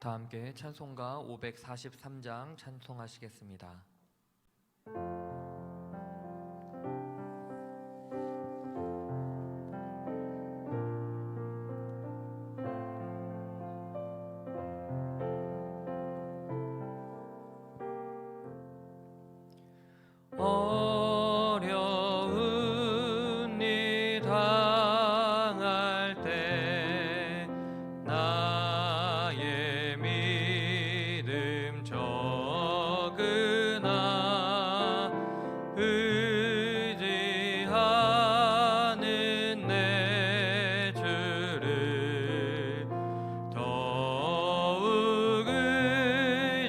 다 함께 찬송가 543장 찬송하시겠습니다. 어려운 일 당할 때 나의 믿음 적으나 의지하는 내 주를 더욱 의지합니다.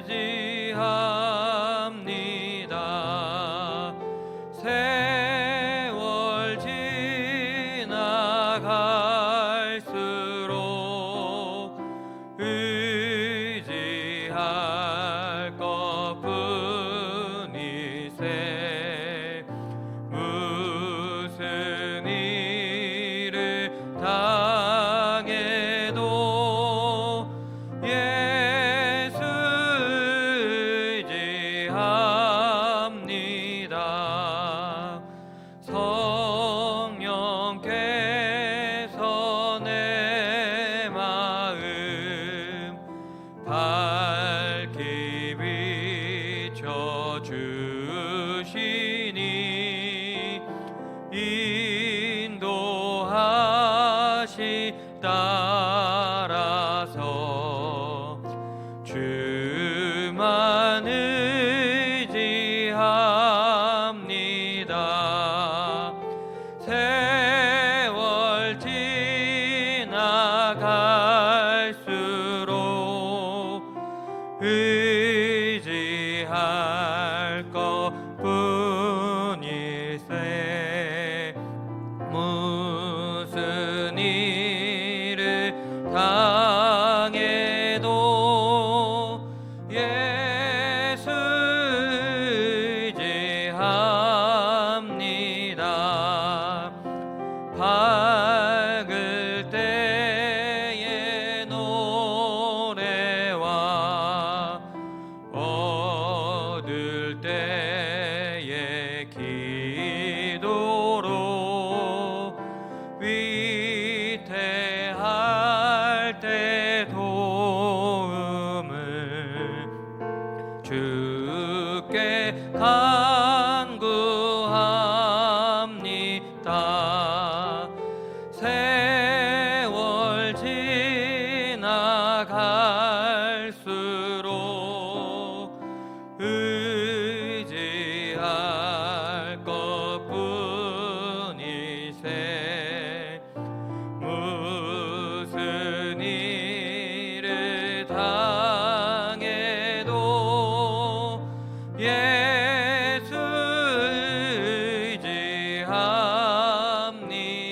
세월 지나갈수록 의지할 것뿐이세. 무슨 일을 당해도 예수 의지합니다. 성령께서 내 마음 밝히 비춰주시니 인도하시 따라서 주만 의지합니다. 세월 지나갈수록 의지할 것뿐일세. 무슨 일을 당해도 예수 의지합니다. 밝을 때의 노래와 어두울 때의 기도로 위태할 때 도움을 주께 간구합니다. 세월 지나갈수록 의지할 것뿐이세. 무슨 일을 당해도 예수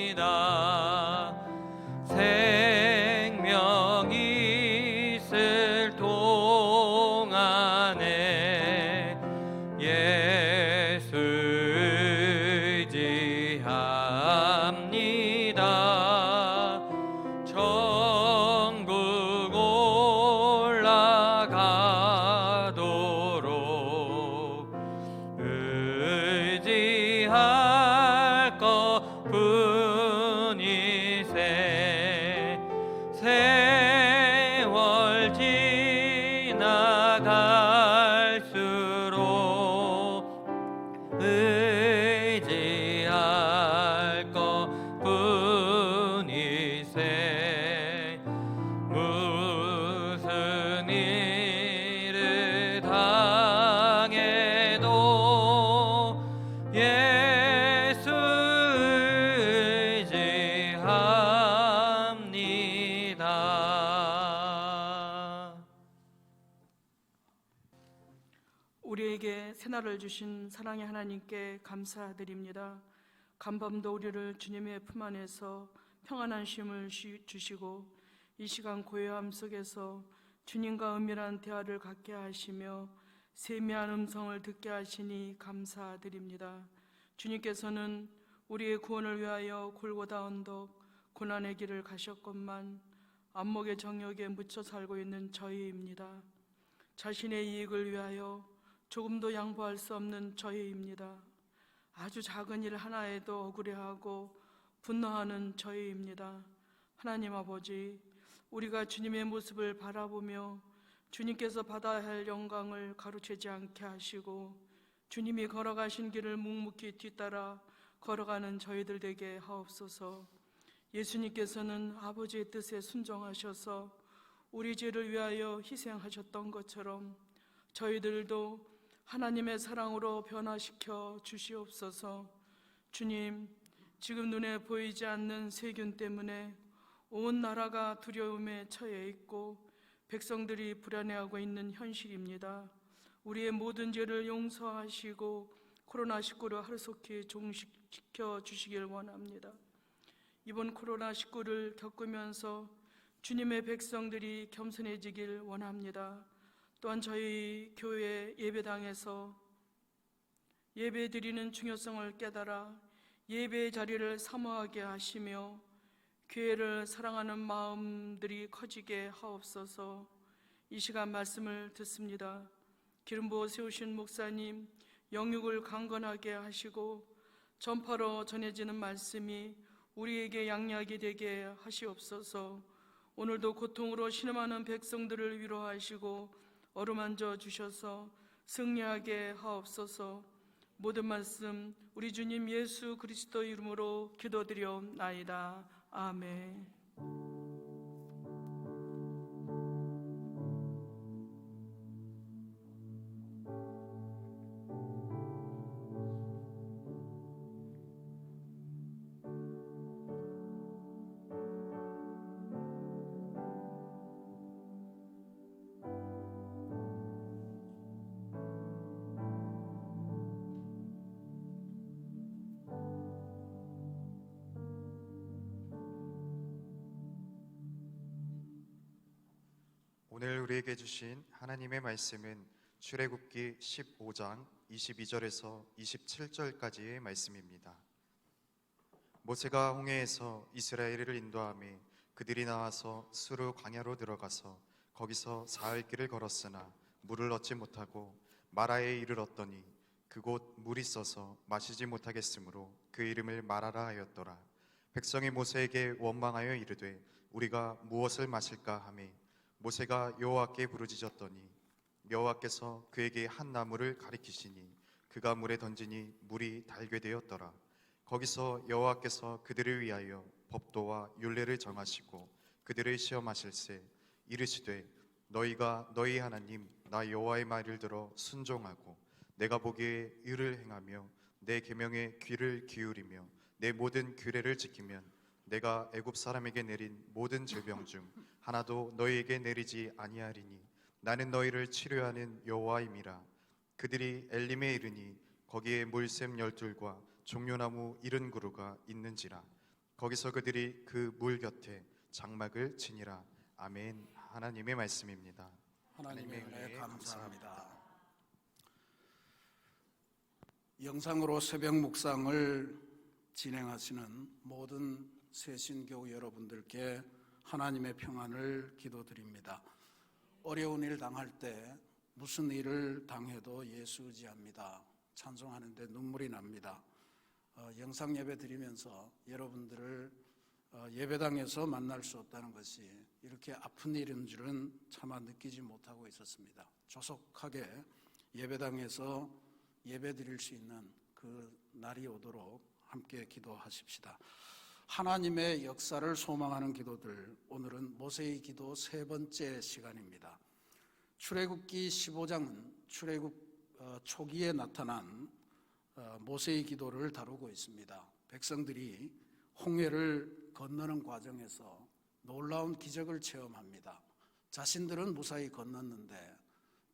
의지합니다. 생명이 있을 동안에 예수 의지합니다. 천국 올라가도록 의지할 것뿐이세. 세월 지나갈수록 의지할 것뿐이세. 무슨 일을 당해도 예수 의지합니다. 우리에게 새날을 주신 사랑의 하나님께 감사드립니다. 간밤도 우리를 주님의 품 안에서 평안한 쉼을 주시고 이 시간 고요함 속에서 주님과 은밀한 대화를 갖게 하시며 세미한 음성을 듣게 하시니 감사드립니다. 주님께서는 우리의 구원을 위하여 골고다 언덕 고난의 길을 가셨건만 안목의 정욕에 묻혀 살고 있는 저희입니다. 자신의 이익을 위하여 조금도 양보할 수 없는 저희입니다. 아주 작은 일 하나에도 억울해하고 분노하는 저희입니다. 하나님 아버지, 우리가 주님의 모습을 바라보며 주님께서 받아야 할 영광을 가로채지 않게 하시고 주님이 걸어가신 길을 묵묵히 뒤따라 걸어가는 저희들 되게 하옵소서. 예수님께서는 아버지의 뜻에 순종하셔서 우리 죄를 위하여 희생하셨던 것처럼 저희들도 하나님의 사랑으로 변화시켜 주시옵소서. 주님, 지금 눈에 보이지 않는 세균 때문에 온 나라가 두려움에 처해 있고 백성들이 불안해하고 있는 현실입니다. 우리의 모든 죄를 용서하시고 코로나19를 하루속히 종식시켜 주시길 원합니다. 이번 코로나19를 겪으면서 주님의 백성들이 겸손해지길 원합니다. 또한 저희 교회 예배당에서 예배드리는 중요성을 깨달아 예배의 자리를 사모하게 하시며 교회를 사랑하는 마음들이 커지게 하옵소서. 이 시간 말씀을 듣습니다. 기름 부어 세우신 목사님 영육을 강건하게 하시고 전파로 전해지는 말씀이 우리에게 양약이 되게 하시옵소서. 오늘도 고통으로 신음하는 백성들을 위로하시고 어루만져 주셔서 승리하게 하옵소서. 모든 말씀 우리 주님 예수 그리스도 이름으로 기도드리옵나이다. 아멘. 오늘 우리에게 주신 하나님의 말씀은 출애굽기 15장 22절에서 27절까지의 말씀입니다. 모세가 홍해에서 이스라엘을 인도하며 그들이 나와서 수르 광야로 들어가서 거기서 사흘 길을 걸었으나 물을 얻지 못하고 마라에 이르렀더니 그곳 물이 있어서 마시지 못하겠으므로 그 이름을 마라라 하였더라. 백성이 모세에게 원망하여 이르되 우리가 무엇을 마실까 하매 모세가 여호와께 부르짖었더니 여호와께서 그에게 한 나무를 가리키시니 그가 물에 던지니 물이 달게 되었더라. 거기서 여호와께서 그들을 위하여 법도와 율례를 정하시고 그들을 시험하실세 이르시되 너희가 너희 하나님 나 여호와의 말을 들어 순종하고 내가 보기에 의를 행하며 내 계명에 귀를 기울이며 내 모든 규례를 지키면 내가 애굽 사람에게 내린 모든 질병 중 하나도 너희에게 내리지 아니하리니 나는 너희를 치료하는 여호와임이라. 그들이 엘림에 이르니 거기에 물샘 12과 종려나무 70그루가 있는지라. 거기서 그들이 그 물 곁에 장막을 치니라. 아멘. 하나님의 말씀입니다. 하나님의 은혜에 감사합니다. 영상으로 새벽 묵상을 진행하시는 모든 새신교우 여러분들께 하나님의 평안을 기도드립니다. 어려운 일 당할 때 무슨 일을 당해도 예수 의지합니다. 찬송하는데 눈물이 납니다. 영상 예배 드리면서 여러분들을 예배당에서 만날 수 없다는 것이 이렇게 아픈 일인 줄은 차마 느끼지 못하고 있었습니다. 조속하게 예배당에서 예배 드릴 수 있는 그 날이 오도록 함께 기도하십시다. 하나님의 역사를 소망하는 기도들, 오늘은 모세의 기도 세 번째 시간입니다. 출애굽기 15장은 출애굽 초기에 나타난 모세의 기도를 다루고 있습니다. 백성들이 홍해를 건너는 과정에서 놀라운 기적을 체험합니다. 자신들은 무사히 건넜는데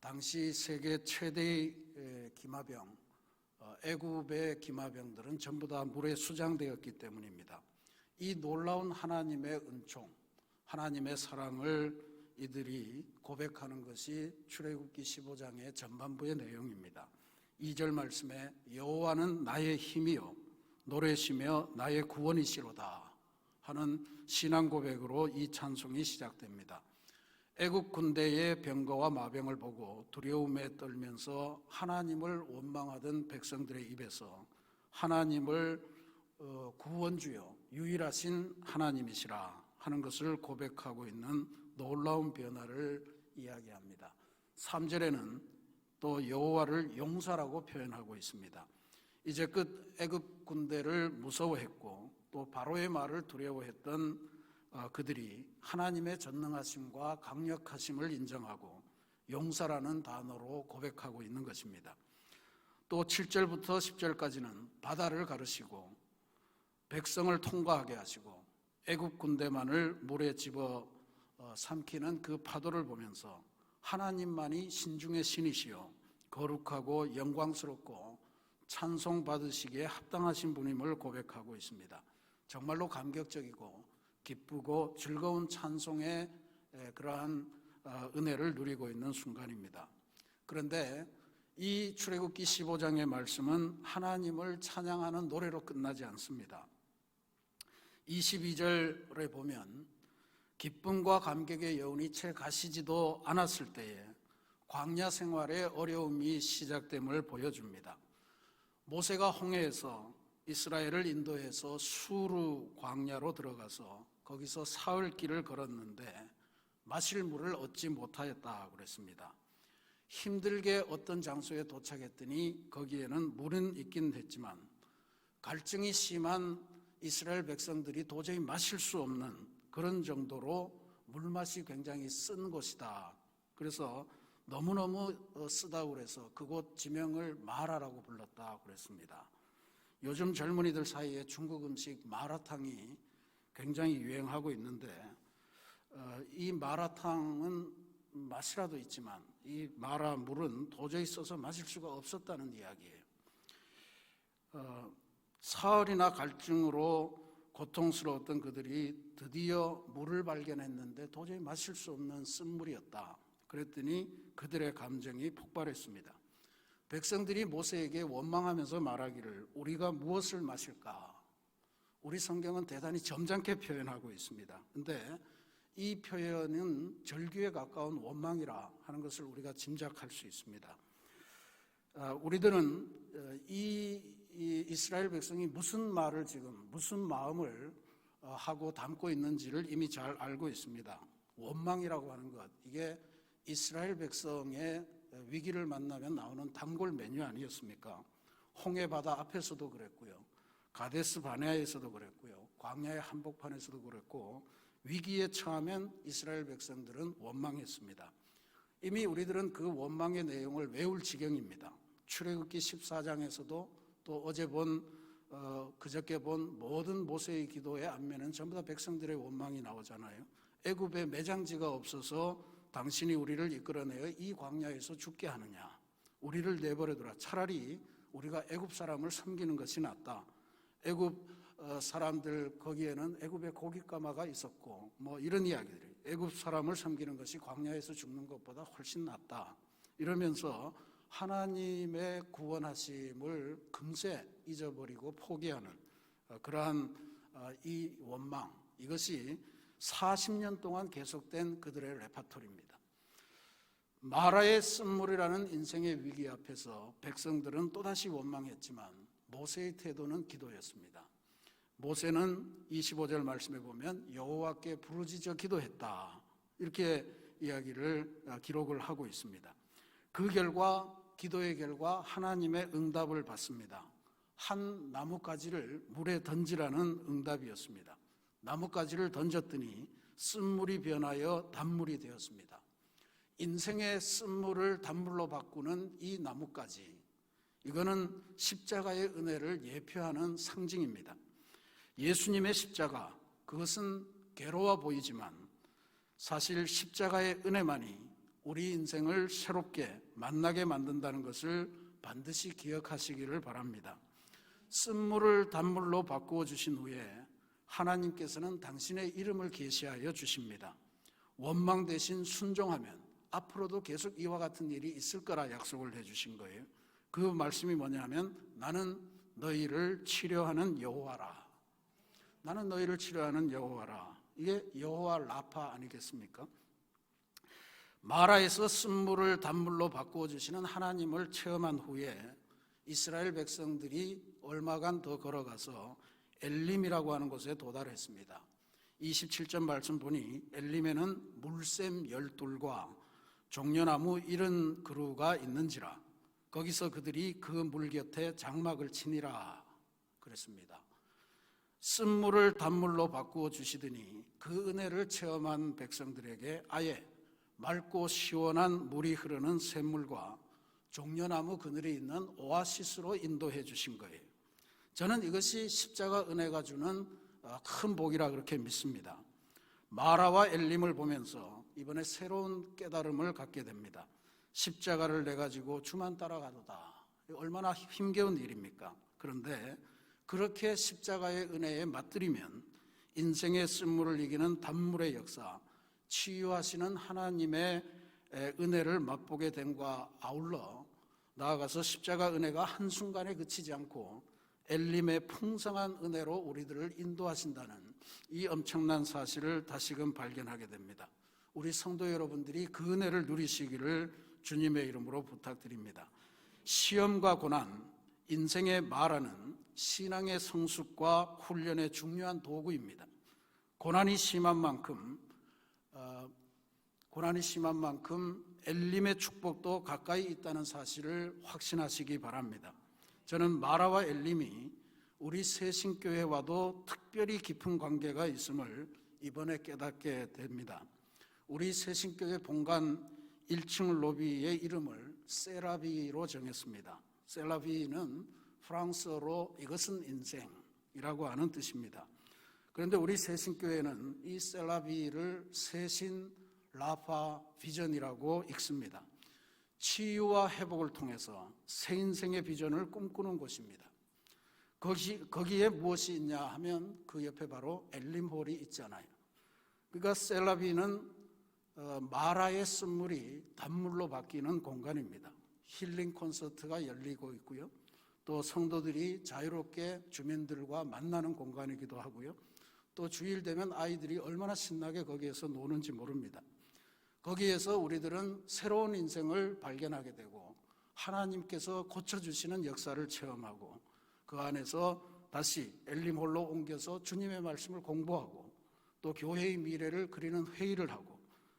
당시 세계 최대의 기마병, 애굽의 기마병들은 전부 다 물에 수장되었기 때문입니다. 이 놀라운 하나님의 은총, 하나님의 사랑을 이들이 고백하는 것이 출애굽기 15장의 전반부의 내용입니다. 2절 말씀에 여호와는 나의 힘이요 노래시며 나의 구원이시로다. 하는 신앙 고백으로 이 찬송이 시작됩니다. 애국 군대의 병거와 마병을 보고 두려움에 떨면서 하나님을 원망하던 백성들의 입에서 하나님을 구원주요 유일하신 하나님이시라 하는 것을 고백하고 있는 놀라운 변화를 이야기합니다. 3절에는 또 여호와를 용사라고 표현하고 있습니다. 이제껏 애굽 군대를 무서워했고 또 바로의 말을 두려워했던 그들이 하나님의 전능하심과 강력하심을 인정하고 용사라는 단어로 고백하고 있는 것입니다. 또 7절부터 10절까지는 바다를 가르시고 백성을 통과하게 하시고 애굽 군대만을 물에 집어 삼키는 그 파도를 보면서 하나님만이 신중의 신이시요 거룩하고 영광스럽고 찬송받으시기에 합당하신 분임을 고백하고 있습니다. 정말로 감격적이고 기쁘고 즐거운 찬송의 그러한 은혜를 누리고 있는 순간입니다. 그런데 이 출애굽기 15장의 말씀은 하나님을 찬양하는 노래로 끝나지 않습니다. 22절에 보면 기쁨과 감격의 여운이 채 가시지도 않았을 때에 광야 생활의 어려움이 시작됨을 보여줍니다. 모세가 홍해에서 이스라엘을 인도해서 수르 광야로 들어가서 거기서 사흘 길을 걸었는데 마실 물을 얻지 못하였다 그랬습니다. 힘들게 어떤 장소에 도착했더니 거기에는 물은 있긴 했지만 갈증이 심한 이스라엘 백성들이 도저히 마실 수 없는 그런 정도로 물맛이 굉장히 쓴 곳이다. 그래서 너무너무 쓰다고 그래서 그곳 지명을 마라라고 불렀다 그랬습니다. 요즘 젊은이들 사이에 중국 음식 마라탕이 굉장히 유행하고 있는데 이 마라탕은 맛이라도 있지만 이 마라 물은 도저히 써서 마실 수가 없었다는 이야기예요. 사흘이나 갈증으로 고통스러웠던 그들이 드디어 물을 발견했는데 도저히 마실 수 없는 쓴물이었다. 그랬더니 그들의 감정이 폭발했습니다. 백성들이 모세에게 원망하면서 말하기를 우리가 무엇을 마실까? 우리 성경은 대단히 점잖게 표현하고 있습니다. 그런데 이 표현은 절규에 가까운 원망이라 하는 것을 우리가 짐작할 수 있습니다. 우리들은 이 이스라엘 백성이 무슨 말을 지금 무슨 마음을 하고 담고 있는지를 이미 잘 알고 있습니다. 원망이라고 하는 것, 이게 이스라엘 백성의 위기를 만나면 나오는 단골 메뉴 아니었습니까? 홍해 바다 앞에서도 그랬고요, 가데스 바네아에서도 그랬고요, 광야의 한복판에서도 그랬고, 위기에 처하면 이스라엘 백성들은 원망했습니다. 이미 우리들은 그 원망의 내용을 외울 지경입니다. 출애굽기 14장에서도 또 어제 그저께 본 모든 모세의 기도의 앞면은 전부 다 백성들의 원망이 나오잖아요. 애굽에 매장지가 없어서 당신이 우리를 이끌어내어 이 광야에서 죽게 하느냐, 우리를 내버려두라, 차라리 우리가 애굽 사람을 섬기는 것이 낫다. 애굽 사람들 거기에는 애굽의 고깃가마가 있었고 뭐 이런 이야기들이, 애굽 사람을 섬기는 것이 광야에서 죽는 것보다 훨씬 낫다. 이러면서 하나님의 구원하심을 금세 잊어버리고 포기하는 그러한 이 원망, 이것이 40년 동안 계속된 그들의 레파토리입니다. 마라의 쓴물이라는 인생의 위기 앞에서 백성들은 또다시 원망했지만 모세의 태도는 기도였습니다. 모세는 25절 말씀에 보면 여호와께 부르짖어 기도했다, 이렇게 이야기를 기록을 하고 있습니다. 그 결과, 기도의 결과 하나님의 응답을 받습니다. 한 나뭇가지를 물에 던지라는 응답이었습니다. 나뭇가지를 던졌더니 쓴물이 변하여 단물이 되었습니다. 인생의 쓴물을 단물로 바꾸는 이 나뭇가지, 이거는 십자가의 은혜를 예표하는 상징입니다. 예수님의 십자가, 그것은 괴로워 보이지만 사실 십자가의 은혜만이 우리 인생을 새롭게 만나게 만든다는 것을 반드시 기억하시기를 바랍니다. 쓴물을 단물로 바꾸어 주신 후에 하나님께서는 당신의 이름을 계시하여 주십니다. 원망 대신 순종하면 앞으로도 계속 이와 같은 일이 있을 거라 약속을 해주신 거예요. 그 말씀이 뭐냐면 나는 너희를 치료하는 여호와라. 나는 너희를 치료하는 여호와라. 이게 여호와 라파 아니겠습니까? 마라에서 쓴물을 단물로 바꾸어 주시는 하나님을 체험한 후에 이스라엘 백성들이 얼마간 더 걸어가서 엘림이라고 하는 곳에 도달했습니다. 27절 말씀 보니 엘림에는 물샘 12돌과 종려나무 70그루가 있는지라 거기서 그들이 그 물 곁에 장막을 치니라 그랬습니다. 쓴물을 단물로 바꾸어 주시더니 그 은혜를 체험한 백성들에게 아예 맑고 시원한 물이 흐르는 샘물과 종려나무 그늘이 있는 오아시스로 인도해 주신 거예요. 저는 이것이 십자가 은혜가 주는 큰 복이라 그렇게 믿습니다. 마라와 엘림을 보면서 이번에 새로운 깨달음을 갖게 됩니다. 십자가를 내 가지고 주만 따라가도다. 얼마나 힘겨운 일입니까? 그런데 그렇게 십자가의 은혜에 맞들이면 인생의 쓴물을 이기는 단물의 역사, 치유하시는 하나님의 은혜를 맛보게 됨과 아울러 나아가서 십자가 은혜가 한순간에 그치지 않고 엘림의 풍성한 은혜로 우리들을 인도하신다는 이 엄청난 사실을 다시금 발견하게 됩니다. 우리 성도 여러분들이 그 은혜를 누리시기를 주님의 이름으로 부탁드립니다. 시험과 고난, 인생의 마라는 신앙의 성숙과 훈련의 중요한 도구입니다. 고난이 심한 만큼 엘림의 축복도 가까이 있다는 사실을 확신하시기 바랍니다. 저는 마라와 엘림이 우리 새신교회와도 특별히 깊은 관계가 있음을 이번에 깨닫게 됩니다. 우리 새신교회 본관 1층 로비의 이름을 세라비로 정했습니다. 세라비는 프랑스어로 이것은 인생이라고 하는 뜻입니다. 그런데 우리 새신교회는 이 셀라비를 새신 라파 비전이라고 읽습니다. 치유와 회복을 통해서 새 인생의 비전을 꿈꾸는 곳입니다. 거기에 무엇이 있냐 하면 그 옆에 바로 엘림홀이 있잖아요. 그러니까 셀라비는 마라의 쓴물이 단물로 바뀌는 공간입니다. 힐링 콘서트가 열리고 있고요. 또 성도들이 자유롭게 주민들과 만나는 공간이기도 하고요. 또 주일 되면 아이들이 얼마나 신나게 거기에서 노는지 모릅니다. 거기에서 우리들은 새로운 인생을 발견하게 되고 하나님께서 고쳐주시는 역사를 체험하고 그 안에서 다시 엘림홀로 옮겨서 주님의 말씀을 공부하고 또 교회의 미래를 그리는 회의를 하고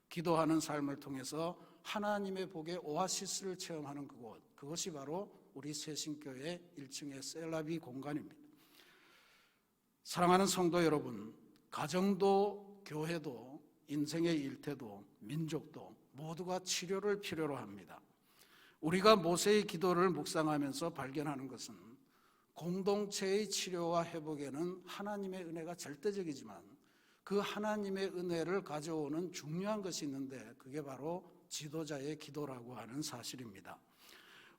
기도하는 삶을 통해서 하나님의 복의 오아시스를 체험하는 그곳, 그것이 바로 우리 새신교회 1층의 셀라비 공간입니다. 사랑하는 성도 여러분, 가정도 교회도 인생의 일태도 민족도 모두가 치료를 필요로 합니다. 우리가 모세의 기도를 묵상하면서 발견하는 것은 공동체의 치료와 회복에는 하나님의 은혜가 절대적이지만 그 하나님의 은혜를 가져오는 중요한 것이 있는데 그게 바로 지도자의 기도라고 하는 사실입니다.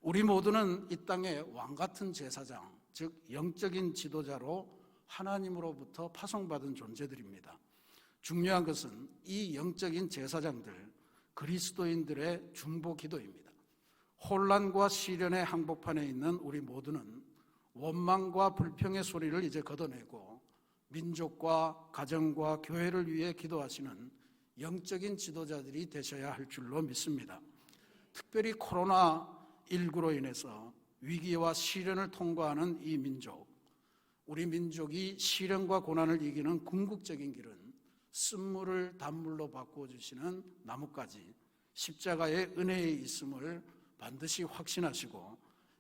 우리 모두는 이 땅의 왕같은 제사장, 즉 영적인 지도자로 하나님으로부터 파송받은 존재들입니다. 중요한 것은 이 영적인 제사장들, 그리스도인들의 중보 기도입니다. 혼란과 시련의 한복판에 있는 우리 모두는 원망과 불평의 소리를 이제 걷어내고 민족과 가정과 교회를 위해 기도하시는 영적인 지도자들이 되셔야 할 줄로 믿습니다. 특별히 코로나19로 인해서 위기와 시련을 통과하는 이 민족, 우리 민족이 시련과 고난을 이기는 궁극적인 길은 쓴물을 단물로 바꾸어 주시는 나뭇가지 십자가의 은혜에 있음을 반드시 확신하시고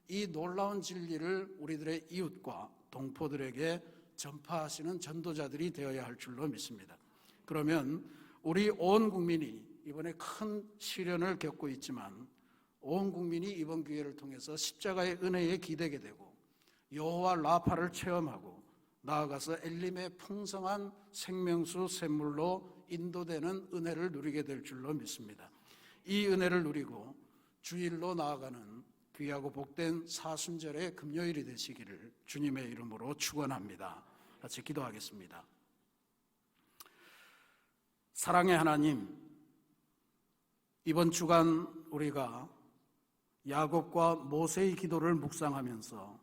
이 놀라운 진리를 우리들의 이웃과 동포들에게 전파하시는 전도자들이 되어야 할 줄로 믿습니다. 그러면 우리 온 국민이 이번에 큰 시련을 겪고 있지만 온 국민이 이번 기회를 통해서 십자가의 은혜에 기대게 되고 여호와 라파를 체험하고 나아가서 엘림의 풍성한 생명수 샘물로 인도되는 은혜를 누리게 될 줄로 믿습니다. 이 은혜를 누리고 주일로 나아가는 귀하고 복된 사순절의 금요일이 되시기를 주님의 이름으로 축원합니다. 같이 기도하겠습니다. 사랑의 하나님, 이번 주간 우리가 야곱과 모세의 기도를 묵상하면서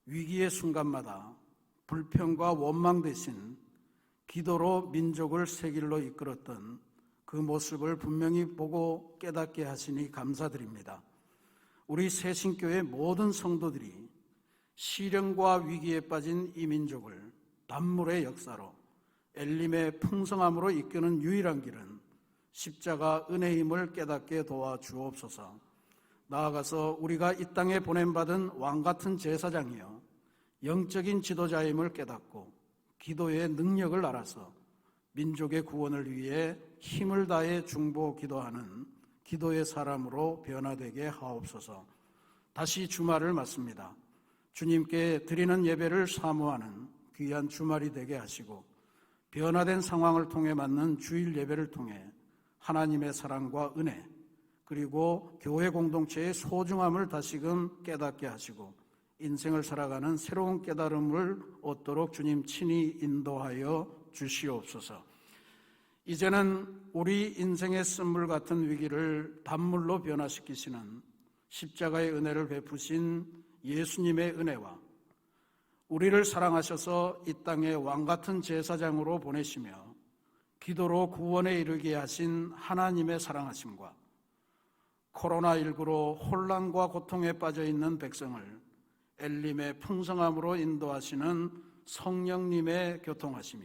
위기의 순간마다 불평과 원망 대신 기도로 민족을 새 길로 이끌었던 그 모습을 분명히 보고 깨닫게 하시니 감사드립니다. 우리 새신교회 모든 성도들이 시련과 위기에 빠진 이 민족을 단물의 역사로 엘림의 풍성함으로 이끄는 유일한 길은 십자가 은혜임을 깨닫게 도와주옵소서. 나아가서 우리가 이 땅에 보냄받은 왕같은 제사장이여 영적인 지도자임을 깨닫고 기도의 능력을 알아서 민족의 구원을 위해 힘을 다해 중보 기도하는 기도의 사람으로 변화되게 하옵소서. 다시 주말을 맞습니다. 주님께 드리는 예배를 사모하는 귀한 주말이 되게 하시고 변화된 상황을 통해 맞는 주일 예배를 통해 하나님의 사랑과 은혜 그리고 교회 공동체의 소중함을 다시금 깨닫게 하시고 인생을 살아가는 새로운 깨달음을 얻도록 주님 친히 인도하여 주시옵소서. 이제는 우리 인생의 쓴물 같은 위기를 단물로 변화시키시는 십자가의 은혜를 베푸신 예수님의 은혜와 우리를 사랑하셔서 이 땅에 왕같은 제사장으로 보내시며 기도로 구원에 이르게 하신 하나님의 사랑하심과 코로나19로 혼란과 고통에 빠져있는 백성을 엘림의 풍성함으로 인도하시는 성령님의 교통하심이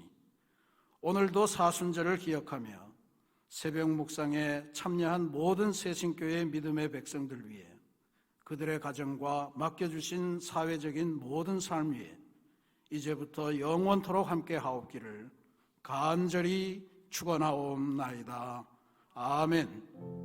오늘도 사순절을 기억하며 새벽 묵상에 참여한 모든 새신교회 믿음의 백성들 위해 그들의 가정과 맡겨주신 사회적인 모든 삶 위에 이제부터 영원토록 함께 하옵기를 간절히 축원하옵나이다. 아멘.